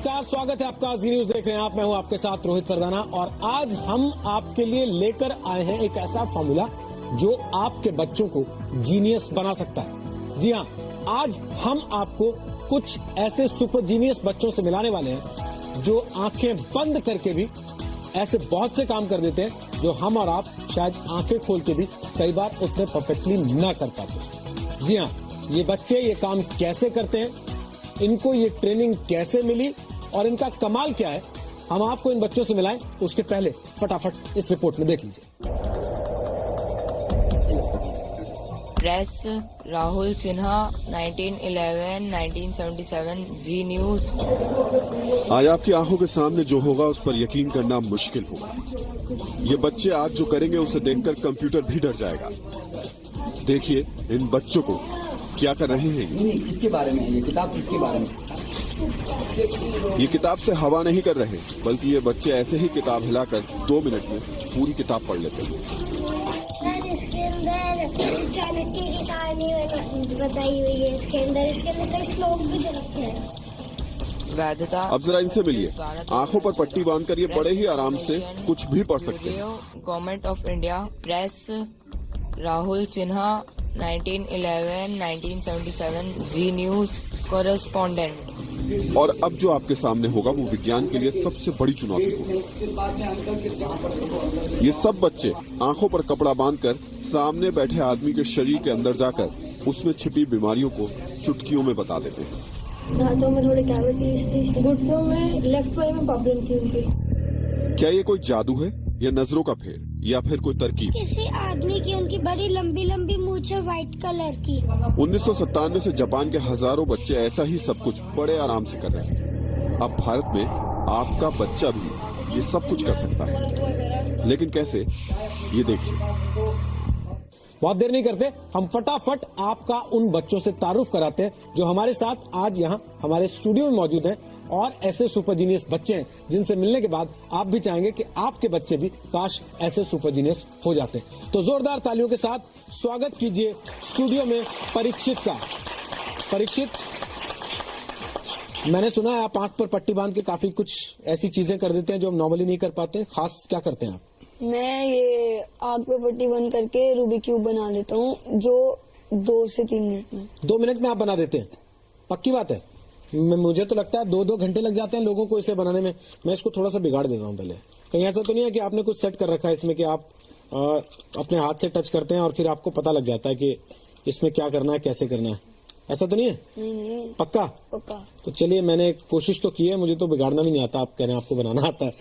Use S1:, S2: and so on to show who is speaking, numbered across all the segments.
S1: नमस्कार, स्वागत है आपका जी न्यूज देख रहे हैं आप। मैं हूं आपके साथ रोहित सरदाना और आज हम आपके लिए लेकर आए हैं एक ऐसा फॉर्मूला जो आपके बच्चों को जीनियस बना सकता है। जी हां, आज हम आपको कुछ ऐसे सुपर जीनियस बच्चों से मिलाने वाले हैं जो आंखें बंद करके भी ऐसे बहुत से काम कर देते हैं जो हम और आप शायद आंखें खोल के भी कई बार उतने परफेक्टली न कर पाते। जी हां, ये बच्चे ये काम कैसे करते हैं, इनको ये ट्रेनिंग कैसे मिली और इनका कमाल क्या है, हम आपको इन बच्चों से मिलाएं। उसके पहले फटाफट इस रिपोर्ट में देख लीजिए।
S2: Press Rahul Sinha 1911-1977 Zee news.
S3: आज आपकी आंखों के सामने जो होगा उस पर यकीन करना मुश्किल होगा। ये बच्चे आज जो करेंगे उसे देखकर कंप्यूटर भी डर जाएगा। देखिए इन बच्चों को क्या कर रहे हैं।
S4: इसके बारे में ये किताब किसके बारे में?
S3: ये किताब से हवा नहीं कर रहे, बल्कि ये बच्चे ऐसे ही किताब हिलाकर 2 मिनट में पूरी किताब पढ़ लेते हैं।
S5: इसके अंदर चाणक्य की कहानी बताई हुई है। इसके अंदर कई श्लोक भी रखे हैं।
S2: वैधता।
S3: अब जरा इनसे मिलिए। आंखों पर पट्टी बांधकर ये बड़े ही आराम से कुछ भी पढ़ सकते हैं।
S2: Government of India. Press Rahul Sinha 1911-1977 Zee news correspondent.
S3: और अब जो आपके सामने होगा वो विज्ञान के लिए सबसे बड़ी चुनौती होगी। ये सब बच्चे आंखों पर कपड़ा बांधकर सामने बैठे आदमी के शरीर के अंदर जाकर उसमें छिपी बीमारियों को चुटकियों में बता देते हैं।
S5: दांतों में थोड़ी कैविटीज थी, घुटनों में लेफ्ट आई में प्रॉब्लम थी उनकी।
S3: क्या ये कोई जादू है या नजरों का फेर या फिर कोई तरकीब?
S5: किसी आदमी की उनकी बड़ी लंबी लंबी मूंछ है व्हाइट कलर की।
S3: 1997 से जापान के हजारों बच्चे ऐसा ही सब कुछ बड़े आराम से कर रहे हैं। अब भारत में आपका बच्चा भी ये सब कुछ कर सकता है, लेकिन कैसे, ये देखिए।
S1: बहुत देर नहीं करते, हम फटाफट आपका उन बच्चों से तारुफ कराते हैं जो हमारे साथ आज यहाँ हमारे स्टूडियो में मौजूद हैं और ऐसे सुपर जीनियस बच्चे हैं जिनसे मिलने के बाद आप भी चाहेंगे कि आपके बच्चे भी काश ऐसे सुपर जीनियस हो जाते। तो जोरदार तालियों के साथ स्वागत कीजिए स्टूडियो में परीक्षित का। परीक्षित, मैंने सुना है आप आंख पर पट्टी बांध के काफी कुछ ऐसी चीजें कर देते हैं जो हम नॉर्मली नहीं कर पाते। खास क्या करते हैं आप?
S6: मैं ये आग पे पट्टी बंद करके रूबिक क्यूब बना लेता हूँ जो 2 से 3 मिनट में।
S1: 2 मिनट में आप बना देते हैं? पक्की बात है? मुझे तो लगता है 2-2 घंटे लग जाते हैं लोगों को इसे बनाने में। मैं इसको थोड़ा सा बिगाड़ देता हूँ पहले। कहीं ऐसा तो नहीं है कि आपने कुछ सेट कर रखा है इसमें कि आप अपने हाथ से टच करते हैं और फिर आपको पता लग जाता है कि इसमें क्या करना है, कैसे करना है? ऐसा तो नहीं है?
S6: नहीं।
S1: पक्का?
S6: पक्का।
S1: तो चलिए, मैंने कोशिश तो की है, मुझे तो बिगाड़ना भी नहीं आता। आप कह रहे हैं आपको बनाना आता है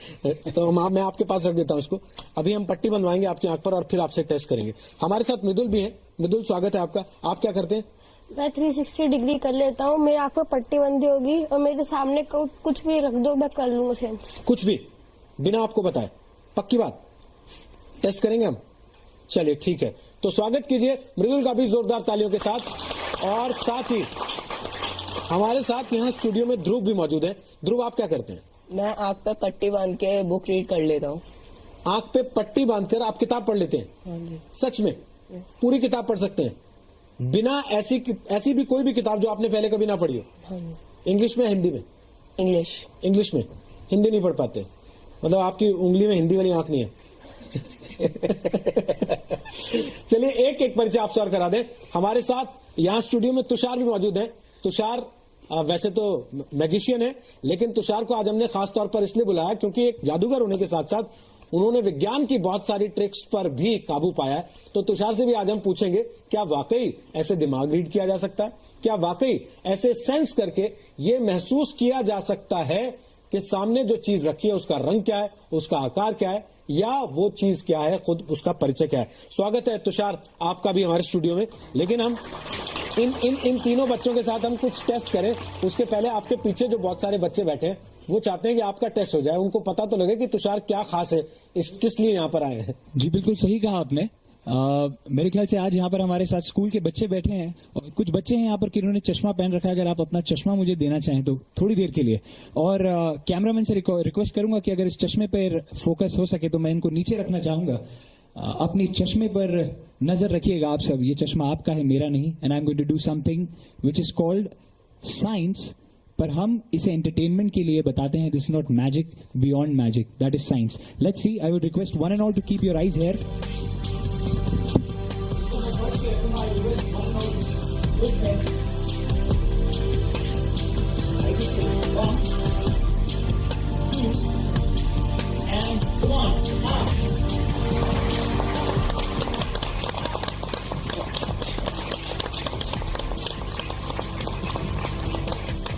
S1: तो मैं आपके पास रख देता हूँ इसको। अभी हम पट्टी बनवाएंगे आपकी आंख पर और फिर आपसे टेस्ट करेंगे। हमारे साथ मृदुल भी है। मृदुल, स्वागत है आपका। आप क्या करते हैं?
S6: मैं 360 डिग्री कर लेता हूँ। मेरी आंख पर पट्टी बंदी होगी और मेरे सामने कुछ भी रख दो, मैं कर लूंगा सेंस। कुछ
S1: भी बिना आपको बताए? पक्की बात? टेस्ट करेंगे हम। चलिए ठीक है, तो स्वागत कीजिए मृदुल का भी जोरदार तालियों के साथ। और साथ ही हमारे साथ यहाँ स्टूडियो में ध्रुव भी मौजूद है। ध्रुव, आप क्या करते हैं?
S2: मैं आंख पे पट्टी बांध के बुक रीड कर लेता हूँ।
S1: आंख पे पट्टी बांधकर आप किताब पढ़ लेते हैं?
S2: हाँ जी।
S1: सच में? पूरी किताब पढ़ सकते हैं बिना ऐसी भी कोई भी किताब जो आपने पहले कभी ना पढ़ी हो?
S2: हाँ जी।
S1: इंग्लिश में, हिंदी में? इंग्लिश में। हिंदी नहीं पढ़ पाते? मतलब आपकी उंगली में हिंदी वाली आंख नहीं है? चलिए एक एक परिचय आपसे और करा दें। हमारे साथ यहाँ स्टूडियो में तुषार भी मौजूद हैं। तुषार वैसे तो मैजिशियन है, लेकिन तुषार को आज हमने खास तौर पर इसलिए बुलाया क्योंकि एक जादूगर होने के साथ साथ उन्होंने विज्ञान की बहुत सारी ट्रिक्स पर भी काबू पाया है। तो तुषार से भी आज हम पूछेंगे, क्या वाकई ऐसे दिमाग रीड किया जा सकता है? क्या वाकई ऐसे सेंस करके ये महसूस किया जा सकता है कि सामने जो चीज रखी है उसका रंग क्या है, उसका आकार क्या है, या वो चीज क्या है, खुद उसका परिचय क्या है? स्वागत है तुषार आपका भी हमारे स्टूडियो में। लेकिन हम इन तीनों बच्चों के साथ हम कुछ टेस्ट करें उसके पहले आपके पीछे जो बहुत सारे बच्चे बैठे हैं वो चाहते हैं कि आपका टेस्ट हो जाए, उनको पता तो लगे कि तुषार क्या खास है, किस लिए यहाँ पर आए हैं।
S7: जी बिल्कुल सही कहा आपने। मेरे ख्याल से आज यहाँ पर हमारे साथ स्कूल के बच्चे बैठे हैं और कुछ बच्चे हैं यहाँ पर जिन्होंने चश्मा पहन रखा है। अगर आप अपना चश्मा मुझे देना चाहें तो थोड़ी देर के लिए, और कैमरामैन से रिक्वेस्ट करूंगा कि अगर इस चश्मे पर फोकस हो सके तो मैं इनको नीचे रखना चाहूंगा। अपनी चश्मे पर नजर रखिएगा आप सब। ये चश्मा आपका है, मेरा नहीं। And I am going to do something which is called science पर हम इसे एंटरटेनमेंट के लिए बताते हैं. This is not magic, beyond magic, that is science. Let's see. I would request one and all to keep your eyes here.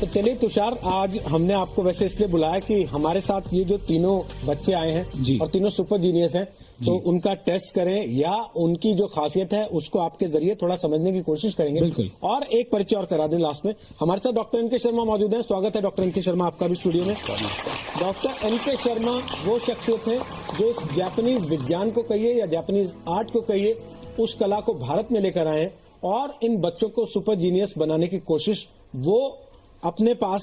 S1: तो चलिए तुषार, आज हमने आपको वैसे इसलिए बुलाया कि हमारे साथ ये जो तीनों बच्चे आए हैं
S7: जी.
S1: और तीनों सुपर जीनियस हैं, तो उनका टेस्ट करें या उनकी जो खासियत है उसको आपके जरिए थोड़ा समझने की कोशिश करेंगे.
S7: बिल्कुल.
S1: और एक परिचय और करा दें लास्ट में. हमारे साथ डॉक्टर एन के शर्मा मौजूद हैं. स्वागत है डॉक्टर एन के शर्मा आपका भी स्टूडियो में. डॉक्टर एन के शर्मा वो शख्सियत है जो इस जापानीज विज्ञान को कहिए या जापानीज आर्ट को कहिए, उस कला को भारत में लेकर आए हैं और इन बच्चों को सुपर जीनियस बनाने की कोशिश वो अपने पास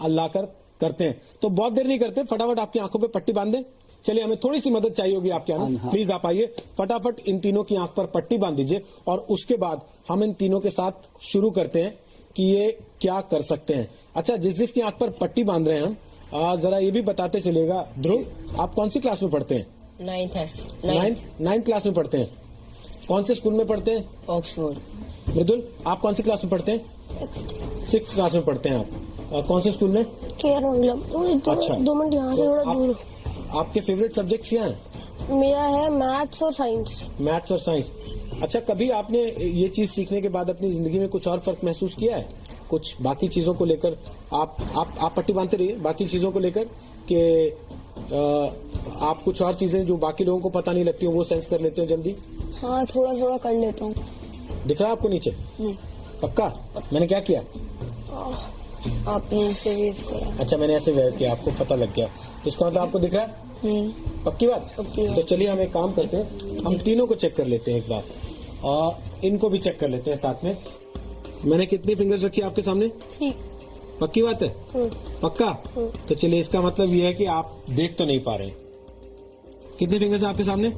S1: लाकर करते हैं. तो बहुत देर नहीं करते, फटाफट आपकी आंखों पे पट्टी बांध दें. चलिए, हमें थोड़ी सी मदद चाहिए होगी आपके यहाँ. प्लीज आप आइए, फटाफट इन तीनों की आंख पर पट्टी बांध दीजिए और उसके बाद हम इन तीनों के साथ शुरू करते हैं कि ये क्या कर सकते हैं. अच्छा, जिसकी आंख पर पट्टी बांध रहे हैं हम, जरा ये भी बताते चलिएगा. ध्रुव, आप कौन सी क्लास में पढ़ते हैं? 9th क्लास में पढ़ते हैं. कौन से स्कूल में पढ़ते हैं?
S6: ऑक्सफोर्ड.
S1: मृदुल, आप कौन सी क्लास में पढ़ते हैं? 6th क्लास में पढ़ते हैं आप. कौन से स्कूल में?
S6: केयर मंगलम.
S1: अच्छा.
S6: 2 मिनट यहाँ से थोड़ा दूर.
S1: आपके फेवरेट सब्जेक्ट क्या हैं?
S6: मेरा है मैथ्स और साइंस.
S1: मैथ्स और साइंस. अच्छा, कभी आपने ये चीज सीखने के बाद अपनी जिंदगी में कुछ और फर्क महसूस किया है? कुछ बाकी चीजों को लेकर आप पट्टी बांधते रहिए. बाकी चीजों को लेकर कि आप कुछ और चीजें जो बाकी लोगों को पता नहीं लगती हो वो सेंस कर लेते हो जल्दी?
S6: हाँ, थोड़ा थोड़ा कर लेता हूँ.
S1: दिख रहा है आपको नीचे?
S6: नहीं.
S1: पक्का? मैंने क्या किया?
S6: आपने ऐसे वेव किया.
S1: अच्छा, मैंने ऐसे वेव किया, आपको पता लग गया. तो इसका मतलब आपको दिख रहा है? पक्की बात?
S6: पक्की बात.
S1: तो चलिए हम एक काम करते हैं, हम तीनों को चेक कर लेते हैं एक बार और इनको भी चेक कर लेते हैं साथ में. मैंने कितनी फिंगर्स रखी आपके सामने?
S6: 3.
S1: पक्की बात है? पक्का? तो चलिए, इसका मतलब ये है कि आप देख तो नहीं पा रहे. कितने फिंगर्स हैं आपके सामने?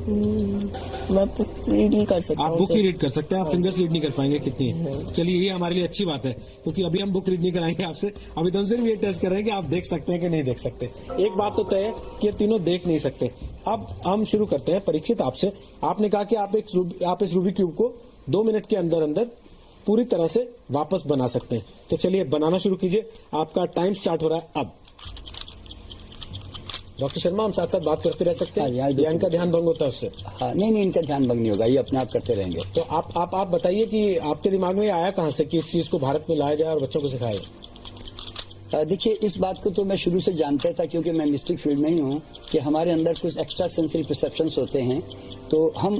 S6: मैं बुक रीड नहीं कर सकता.
S1: आप बुक ही रीड कर सकते हैं, आप फिंगर्स रीड नहीं कर पाएंगे कितनी है. चलिए, ये हमारे लिए अच्छी बात है क्योंकि अभी हम बुक रीड नहीं कराएंगे आपसे. अभी तो हम सिर्फ ये टेस्ट कर रहे हैं कि आप देख सकते हैं कि नहीं देख सकते. एक बात तो तय है कि ये तीनों देख नहीं सकते. अब हम शुरू करते हैं. परीक्षित, आपसे आपने कहा कि आप इस रूबिक क्यूब को 2 मिनट के अंदर अंदर पूरी तरह से वापस बना सकते हैं. तो चलिए, बनाना शुरू कीजिए. आपका टाइम स्टार्ट हो रहा है अब. डॉक्टर शर्मा, हम साथ साथ बात करते रह सकते हैं या इनका ध्यान भंग होता है उससे?
S4: हाँ, नहीं, इनका ध्यान भंग नहीं होगा, ये अपने आप करते रहेंगे.
S1: तो आप बताइए कि आपके दिमाग में ये आया कहाँ से कि इस चीज को भारत में लाया जाए और बच्चों को सिखाया जाए?
S4: देखिए, इस बात को तो मैं शुरू से जानता था क्योंकि मैं मिस्टिक फील्ड में ही हूँ कि हमारे अंदर कुछ एक्स्ट्रा सेंसरी परसेप्शंस होते हैं. तो हम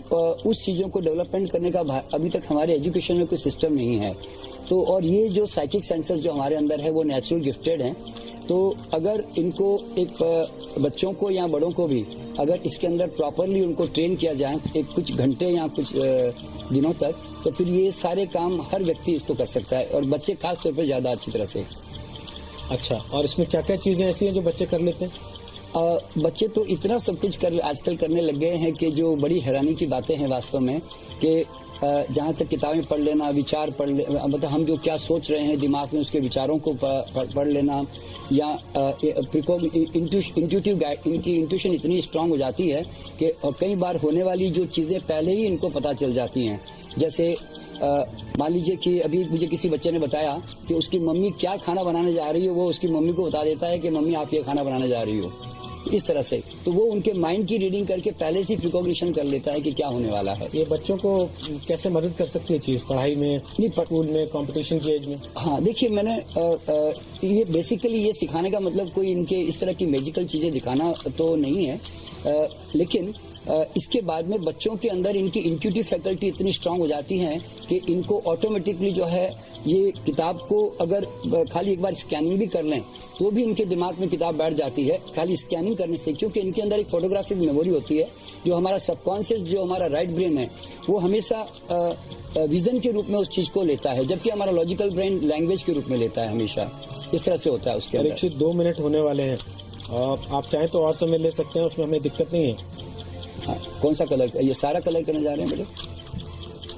S4: उस चीजों को डेवलपमेंट करने का अभी तक हमारे एजुकेशन में कोई सिस्टम नहीं है. तो और ये जो साइकिक सेंसर्स जो हमारे अंदर है वो नेचुरल गिफ्टेड हैं. तो अगर इनको एक बच्चों को या बड़ों को भी अगर इसके अंदर प्रॉपरली उनको ट्रेन किया जाए एक कुछ घंटे या कुछ दिनों तक, तो फिर ये सारे काम हर व्यक्ति इसको कर सकता है और बच्चे खास तौर पर ज्यादा अच्छी तरह से.
S1: अच्छा, और इसमें क्या क्या चीजें ऐसी हैं जो बच्चे कर लेते हैं?
S4: बच्चे तो इतना सब कुछ आजकल करने लग गए हैं कि जो बड़ी हैरानी की बातें हैं वास्तव में. कि जहाँ तक किताबें पढ़ लेना, विचार पढ़ लेना, मतलब हम जो क्या सोच रहे हैं दिमाग में उसके विचारों को पढ़ लेना, या इंट्यूटिव गाइड, इनकी इंट्यूशन इतनी स्ट्रांग हो जाती है कि कई बार होने वाली जो चीजें पहले ही इनको पता चल जाती हैं. जैसे मान लीजिए कि अभी मुझे किसी बच्चे ने बताया कि उसकी मम्मी क्या खाना बनाने जा रही है, वो उसकी मम्मी को बता देता है कि मम्मी आप ये खाना बनाने जा रही हो, इस तरह से. तो वो उनके माइंड की रीडिंग करके पहले से रिकॉग्निशन कर लेता है कि क्या होने वाला है.
S1: ये बच्चों को कैसे मदद कर सकती है चीज पढ़ाई में, स्कूल में, कंपटीशन की एज में?
S4: हाँ, देखिए, मैंने ये बेसिकली ये सिखाने का मतलब कोई इनके इस तरह की मैजिकल चीजें दिखाना तो नहीं है, लेकिन इसके बाद में बच्चों के अंदर इनकी इंट्यूटिव फैकल्टी इतनी स्ट्रांग हो जाती है कि इनको ऑटोमेटिकली जो है ये किताब को अगर खाली एक बार स्कैनिंग भी कर लें तो भी इनके दिमाग में किताब बैठ जाती है खाली स्कैनिंग करने से, क्योंकि इनके अंदर एक फोटोग्राफिक मेमोरी होती है. जो हमारा सबकॉन्शियस, जो हमारा राइट ब्रेन है, वो हमेशा विजन के रूप में उस चीज को लेता है, जबकि हमारा लॉजिकल ब्रेन लैंग्वेज के रूप में लेता है. हमेशा इस तरह से होता है उसके अंदर.
S1: परीक्षित 2 मिनट होने वाले हैं, आप चाहें तो और समय ले सकते हैं, उसमें हमें दिक्कत नहीं है.
S4: हाँ, कौन सा कलर? ये सारा कलर करने जा रहे हैं बेटे?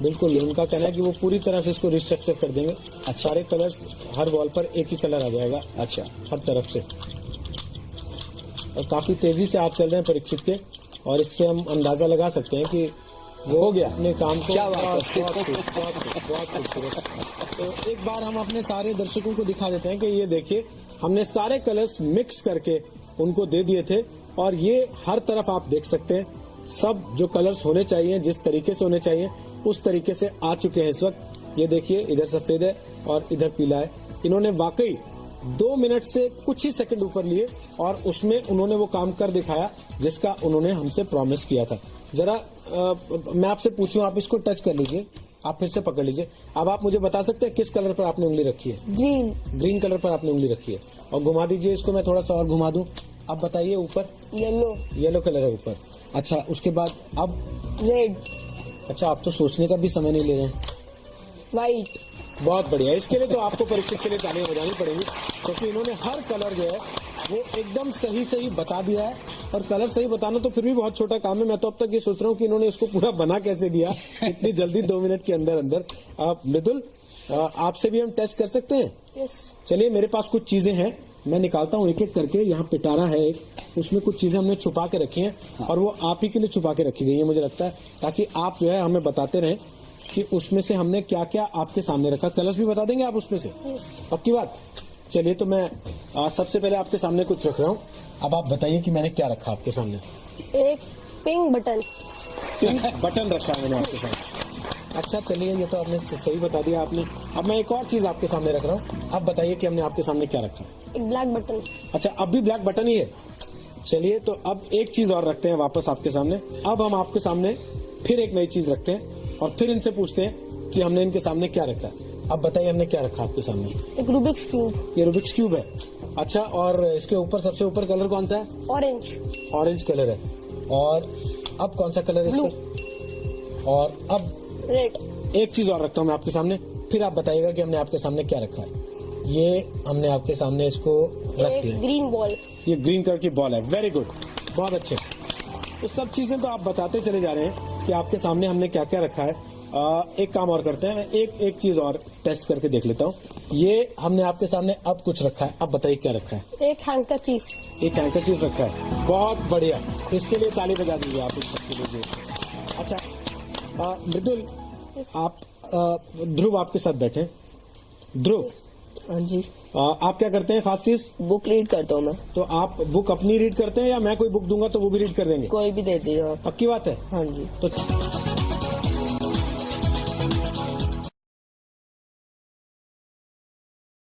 S1: बिल्कुल, उनका कहना है कि वो पूरी तरह से इसको रिस्ट्रक्चर कर देंगे। सारे कलर्स हर वॉल पर एक ही कलर आ जाएगा।
S4: अच्छा,
S1: हर तरफ से। और काफी तेजी से आप चल रहे हैं परीक्षित के, और इससे हम अंदाजा लगा सकते हैं कि वो
S4: हो गया
S1: अपने काम को
S4: क्या बात है।
S1: बहुत खूबसूरत। तो एक बार हम अपने सारे दर्शकों को दिखा देते हैं कि ये देखिए, हमने सारे कलर्स मिक्स करके उनको दे दिए थे, और ये हर तरफ आप देख सकते हैं सब जो कलर्स होने चाहिए, जिस तरीके से होने चाहिए उस तरीके से आ चुके हैं इस वक्त। ये देखिए, इधर सफेद है और इधर पीला है। इन्होंने वाकई 2 मिनट से कुछ ही सेकंड ऊपर लिए और उसमें उन्होंने वो काम कर दिखाया जिसका उन्होंने हमसे प्रॉमिस किया था। जरा मैं आपसे पूछूं, आप इसको टच कर लीजिए, आप फिर से पकड़ लीजिए। अब आप मुझे बता सकते हैं किस कलर पर आपने उंगली रखी है?
S6: ग्रीन।
S1: ग्रीन कलर पर आपने उंगली रखी है। और घुमा दीजिए इसको, मैं थोड़ा सा और घुमा दूं। अब बताइए, ऊपर
S6: येलो।
S1: येलो कलर है ऊपर। अच्छा, उसके बाद अब
S6: रेड।
S1: अच्छा, आप तो सोचने का भी समय नहीं ले रहे हैं।
S6: व्हाइट।
S1: बहुत बढ़िया। इसके लिए तो आपको परीक्षित के लिए तालियां बजानी पड़ेगी, क्योंकि इन्होंने हर कलर जो है वो एकदम सही सही बता दिया है। और कलर सही बताना तो फिर भी बहुत छोटा काम है। मैं तो अब तक ये सोच रहा हूँ कि इन्होंने इसको पूरा बना कैसे दिया इतनी जल्दी, 2 मिनट के अंदर अंदर। मृदुल, आपसे भी हम टेस्ट कर सकते हैं?
S6: यस।
S1: चलिए, मेरे पास कुछ चीजें हैं, मैं निकालता हूँ एक एक करके। यहाँ पिटारा है एक, उसमें कुछ चीजें हमने छुपा के रखी हैं, और वो आप ही के लिए छुपा के रखी गई है मुझे लगता है, ताकि आप जो है हमें बताते रहें कि उसमें से हमने क्या क्या आपके सामने रखा। कलर्स भी बता देंगे आप उसमें से? पक्की बात। चलिए, तो मैं सबसे पहले आपके सामने कुछ रख रहा हूँ। अब आप बताइए कि मैंने क्या रखा आपके सामने।
S6: एक पिंक बटन।
S1: पिंक बटन रखा है मैंने आपके सामने। अच्छा, चलिए, ये तो आपने सही बता दिया आपने। अब मैं एक और चीज आपके सामने रख रहा हूँ, अब बताइए कि हमने आपके सामने क्या रखा।
S6: एक ब्लैक बटन।
S1: अच्छा, अब भी ब्लैक बटन ही है। चलिए, तो अब एक चीज और रखते हैं वापस आपके सामने। अब हम आपके सामने फिर एक नई चीज रखते हैं और फिर इनसे पूछते हैं कि हमने इनके सामने क्या रखा। अब बताइए, हमने क्या रखा आपके सामने?
S6: एक रूबिक्स क्यूब।
S1: ये रूबिक्स क्यूब है। अच्छा, और इसके ऊपर सबसे ऊपर कलर कौन सा है?
S6: ऑरेंज।
S1: ऑरेंज कलर है। और अब कौन सा कलर है इस पर? और अब
S6: रेड।
S1: एक चीज और रखता हूँ मैं आपके सामने, फिर आप बताइएगा कि हमने आपके सामने क्या रखा है। ये हमने आपके सामने इसको रख दिया।
S6: Green ball.
S1: ये ग्रीन कलर की बॉल है। वेरी गुड, बहुत अच्छे। तो सब चीजें तो आप बताते चले जा रहे हैं कि आपके सामने हमने क्या क्या रखा है। एक काम और करते हैं, मैं एक चीज और टेस्ट करके देख लेता हूँ। ये हमने आपके सामने अब कुछ रखा है, अब बताइए क्या रखा है।
S6: एक हैंकरचीफ।
S1: एक हैंकरचीफ रखा है। बहुत बढ़िया, इसके लिए ताली बजा दीजिए आप इस सबके लिए। अच्छा, मृदुल, आप ध्रुव आपके साथ बैठे। ध्रुव,
S8: हाँ जी,
S1: आप क्या करते हैं खास चीज?
S8: बुक रीड करता हूँ मैं।
S1: तो आप बुक अपनी रीड करते हैं या मैं कोई बुक दूंगा तो वो भी रीड कर देंगे?
S8: कोई भी दे दीजिए आप।
S1: पक्की बात है?
S8: हाँ जी।
S1: तो